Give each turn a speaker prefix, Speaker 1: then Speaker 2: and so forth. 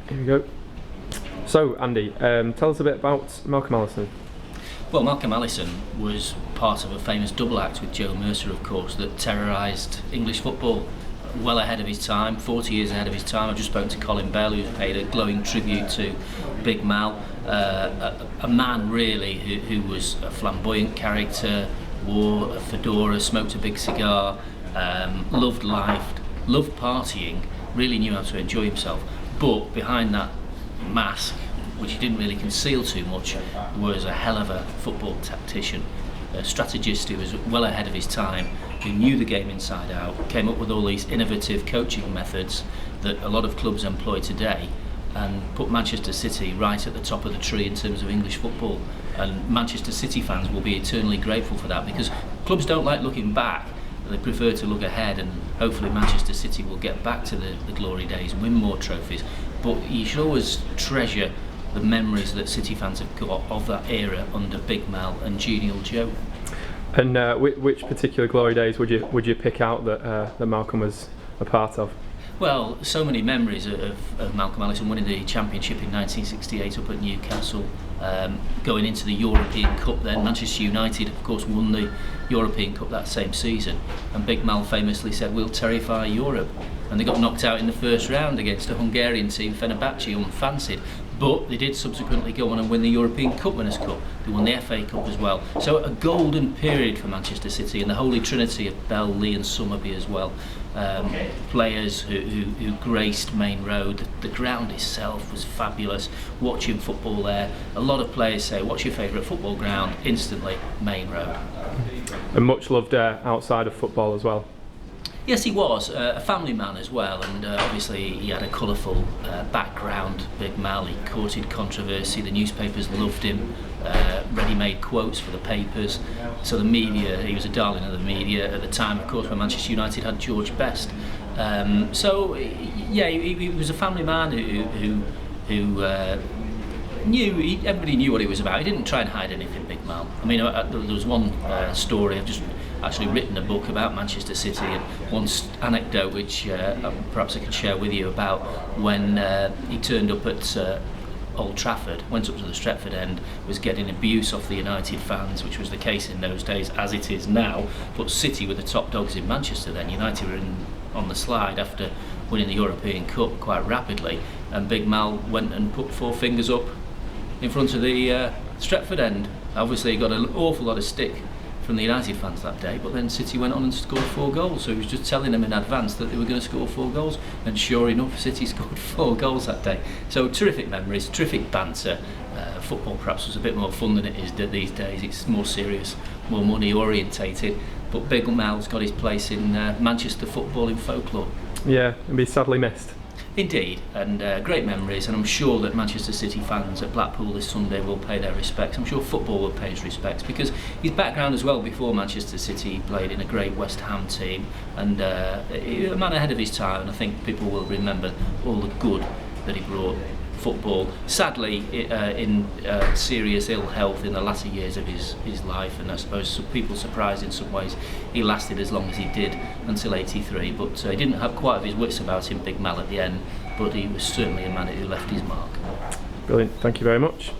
Speaker 1: Here we go. So, Andy, tell us a bit about Malcolm Allison.
Speaker 2: Well, Malcolm Allison was part of a famous double act with Joe Mercer, of course, that terrorised English football well ahead of his time, 40 years ahead of his time. I've just spoken to Colin Bell, who's paid a glowing tribute to Big Mal, a man really who was a flamboyant character, wore a fedora, smoked a big cigar, loved life, loved partying, really knew how to enjoy himself. But behind that mask, which he didn't really conceal too much, was a hell of a football tactician, a strategist who was well ahead of his time, who knew the game inside out, came up with all these innovative coaching methods that a lot of clubs employ today, and put Manchester City right at the top of the tree in terms of English football. And Manchester City fans will be eternally grateful for that, because clubs don't like looking back. They prefer to look ahead, and hopefully Manchester City will get back to the glory days and win more trophies. But you should always treasure the memories that City fans have got of that era under Big Mal and Genial Joe.
Speaker 1: And which particular glory days would you pick out that Malcolm was a part of?
Speaker 2: Well, so many memories of Malcolm Allison winning the championship in 1968 up at Newcastle, going into the European Cup then. Manchester United, of course, won the European Cup that same season, and Big Mal famously said, "We'll terrify Europe." And they got knocked out in the first round against a Hungarian team, Fenerbahce, unfancied. But they did subsequently go on and win the European Cup Winners' Cup. They won the FA Cup as well. So a golden period for Manchester City, and the holy trinity of Bell, Lee and Summerby as well. Players who graced Main Road. The ground itself was fabulous. Watching football there, a lot of players say, "What's your favourite football ground?" Instantly, Main Road.
Speaker 1: And much loved outside of football as well.
Speaker 2: Yes, he was a family man as well, and obviously he had a colourful background. Big Mal, he courted controversy. The newspapers loved him. Ready-made quotes for the papers. So the media, he was a darling of the media at the time, of course, when Manchester United had George Best. So yeah, he was a family man who knew. Everybody knew what he was about. He didn't try and hide anything, Big Mal. I mean, there was one story. I've just actually written a book about Manchester City, and one anecdote which perhaps I could share with you about when he turned up at Old Trafford, went up to the Stretford end, was getting abuse off the United fans, which was the case in those days, as it is now. But City were the top dogs in Manchester then. United were on the slide after winning the European Cup quite rapidly, and Big Mal went and put four fingers up in front of the Stretford end. Obviously he got an awful lot of stick from the United fans that day, but then City went on and scored 4 goals, so he was just telling them in advance that they were going to score 4 goals, and sure enough, City scored 4 goals that day. So terrific memories, terrific banter. Football perhaps was a bit more fun than it is these days. It's more serious, more money orientated, but Big Mal's got his place in Manchester footballing folklore.
Speaker 1: Yeah, and be sadly missed.
Speaker 2: Indeed, and great memories, and I'm sure that Manchester City fans at Blackpool this Sunday will pay their respects. I'm sure football will pay his respects, because his background as well, before Manchester City, he played in a great West Ham team, and a man ahead of his time, and I think people will remember all the good that he brought football. Sadly, in serious ill health in the latter years of his life, and I suppose some people surprised in some ways he lasted as long as he did until 83, but he didn't have quite of his wits about him, Big Mal, at the end, but he was certainly a man who left his mark.
Speaker 1: Brilliant, thank you very much.